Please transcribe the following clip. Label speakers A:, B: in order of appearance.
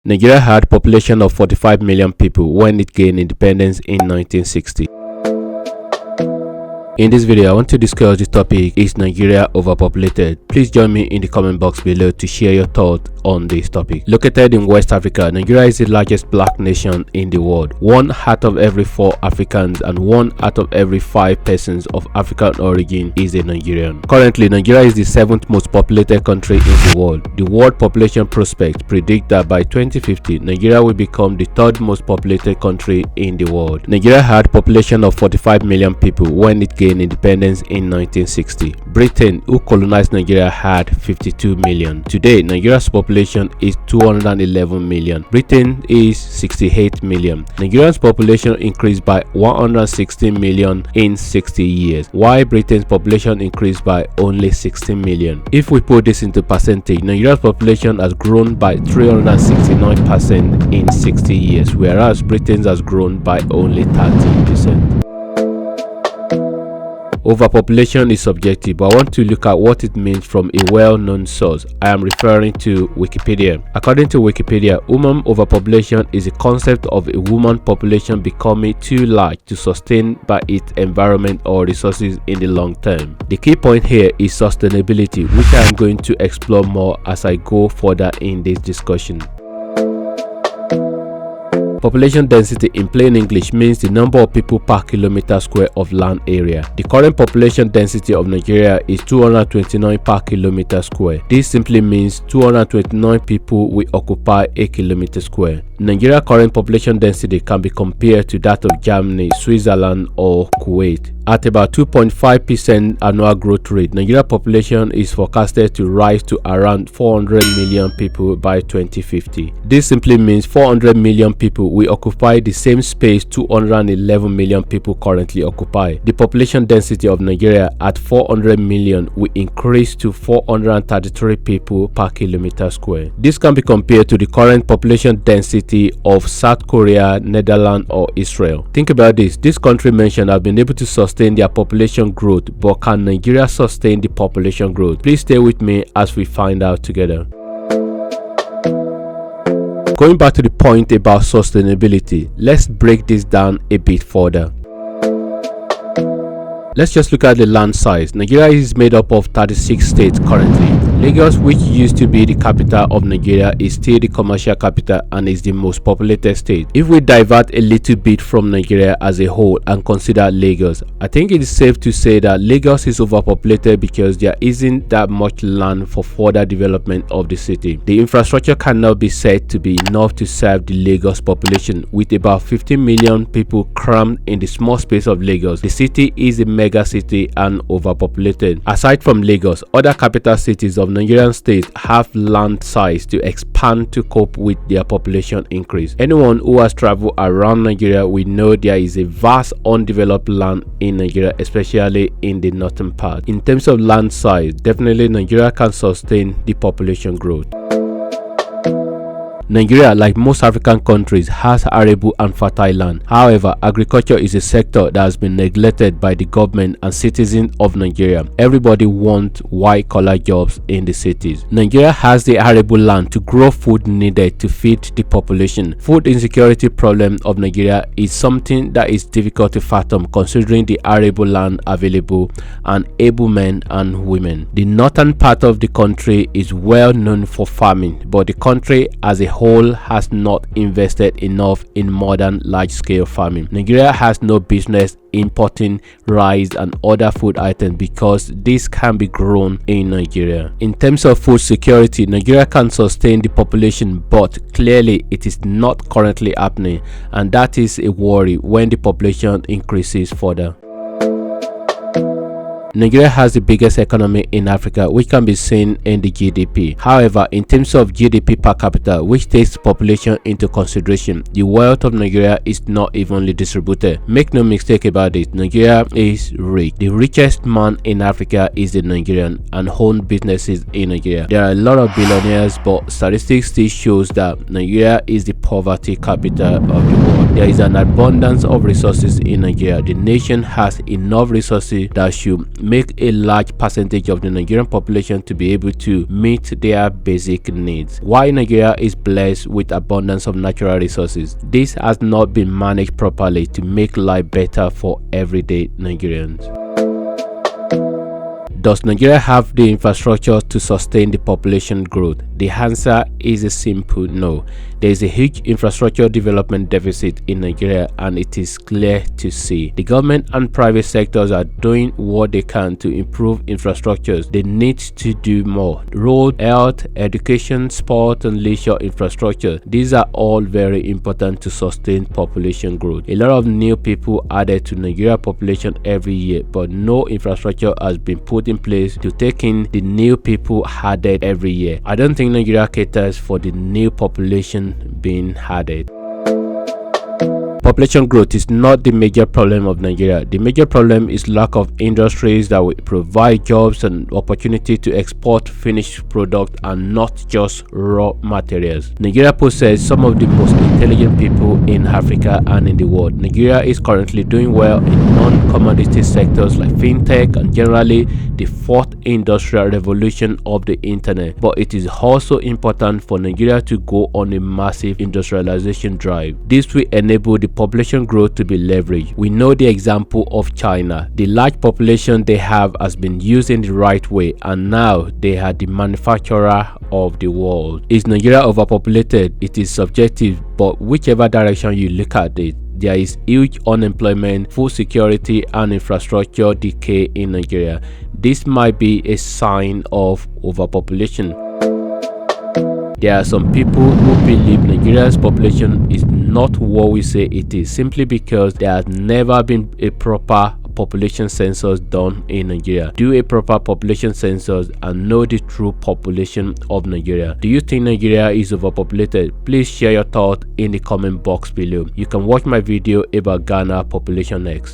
A: Nigeria had a population of 45 million people when it gained independence in 1960. In this video, I want to discuss the topic: is Nigeria overpopulated? Please join me in the comment box below to share your thoughts on this topic. Located in West Africa, Nigeria is the largest black nation in the world. 1 out of every 4 Africans and 1 out of every 5 persons of African origin is a Nigerian. Currently, Nigeria is the 7th most populated country in the world. The World Population Prospects predict that by 2050, Nigeria will become the 3rd most populated country in the world. Nigeria had a population of 45 million people when it gained independence in 1960. Britain, who colonized Nigeria, had 52 million. Today, Nigeria's population is 211 million. Britain is 68 million. Nigeria's population increased by 116 million in 60 years, while Britain's population increased by only 16 million. If we put this into percentage, Nigeria's population has grown by 369% in 60 years, whereas Britain's has grown by only 13%. Overpopulation is subjective, but I want to look at what it means from a well-known source. I am referring to Wikipedia. According to Wikipedia, human overpopulation is a concept of a human population becoming too large to sustain by its environment or resources in the long term. The key point here is sustainability, which I am going to explore more as I go further in this discussion. Population density in plain English means the number of people per kilometer square of land area. The current population density of Nigeria is 229 per kilometer square. This simply means 229 people will occupy a kilometer square. Nigeria's current population density can be compared to that of Germany, Switzerland, or Kuwait. At about 2.5% annual growth rate, Nigeria's population is forecasted to rise to around 400 million people by 2050. This simply means 400 million people will occupy the same space 211 million people currently occupy. The population density of Nigeria at 400 million will increase to 433 people per kilometer square. This can be compared to the current population density of South Korea, Netherlands, or Israel. Think about this. This country mentioned have been able to sustain their population growth, but can Nigeria sustain the population growth? Please stay with me as we find out together. Going back to the point about sustainability, let's break this down a bit further. Let's just look at the land size. Nigeria is made up of 36 states currently. Lagos, which used to be the capital of Nigeria, is still the commercial capital and is the most populated state. If we divert a little bit from Nigeria as a whole and consider Lagos, I think it is safe to say that Lagos is overpopulated because there isn't that much land for further development of the city. The infrastructure cannot be said to be enough to serve the Lagos population. With about 15 million people crammed in the small space of Lagos, the city is a mega city and overpopulated. Aside from Lagos, other capital cities of Nigerian states have land size to expand to cope with their population increase. Anyone who has traveled around Nigeria will know there is a vast undeveloped land in Nigeria, especially in the northern part. In terms of land size, definitely Nigeria can sustain the population growth. Nigeria, like most African countries, has arable and fertile land. However, agriculture is a sector that has been neglected by the government and citizens of Nigeria. Everybody wants white-collar jobs in the cities. Nigeria has the arable land to grow food needed to feed the population. Food insecurity problem of Nigeria is something that is difficult to fathom considering the arable land available and able men and women. The northern part of the country is well known for farming, but the country as a whole has not invested enough in modern large-scale farming. Nigeria has no business importing rice and other food items because this can be grown in Nigeria. In terms of food security, Nigeria can sustain the population, but clearly it is not currently happening, and that is a worry when the population increases further. Nigeria has the biggest economy in Africa, which can be seen in the GDP. However, in terms of GDP per capita, which takes population into consideration, the wealth of Nigeria is not evenly distributed. Make no mistake about it, Nigeria is rich. The richest man in Africa is a Nigerian and owns businesses in Nigeria. There are a lot of billionaires, but statistics still shows that Nigeria is the poverty capital of the world. There is an abundance of resources in Nigeria. The nation has enough resources that should make a large percentage of the Nigerian population to be able to meet their basic needs. While Nigeria is blessed with abundance of natural resources, this has not been managed properly to make life better for everyday Nigerians. Does Nigeria have the infrastructure to sustain the population growth? The answer is a simple no. There is a huge infrastructure development deficit in Nigeria, and it is clear to see. The government and private sectors are doing what they can to improve infrastructures. They need to do more. Road, health, education, sport, and leisure infrastructure. These are all very important to sustain population growth. A lot of new people added to Nigeria population every year, but no infrastructure has been put in place to take in the new people added every year. I don't think Nigeria caters for the new population being added. Population growth is not the major problem of Nigeria. The major problem is lack of industries that will provide jobs and opportunity to export finished product and not just raw materials. Nigeria possesses some of the most intelligent people in Africa and in the world. Nigeria is currently doing well in non-commodity sectors like fintech and generally the fourth industrial revolution of the internet. But it is also important for Nigeria to go on a massive industrialization drive. This will enable the population growth to be leveraged. We know the example of China. The large population they have has been used in the right way, and now they are the manufacturer of the world. Is Nigeria overpopulated? It is subjective, but whichever direction you look at it, there is huge unemployment, food security, and infrastructure decay in Nigeria. This might be a sign of overpopulation. There are some people who believe Nigeria's population is not what we say it is, simply because there has never been a proper population census done in Nigeria. Do a proper population census and know the true population of Nigeria. Do you think Nigeria is overpopulated? Please share your thoughts in the comment box below. You can watch my video about Ghana population next.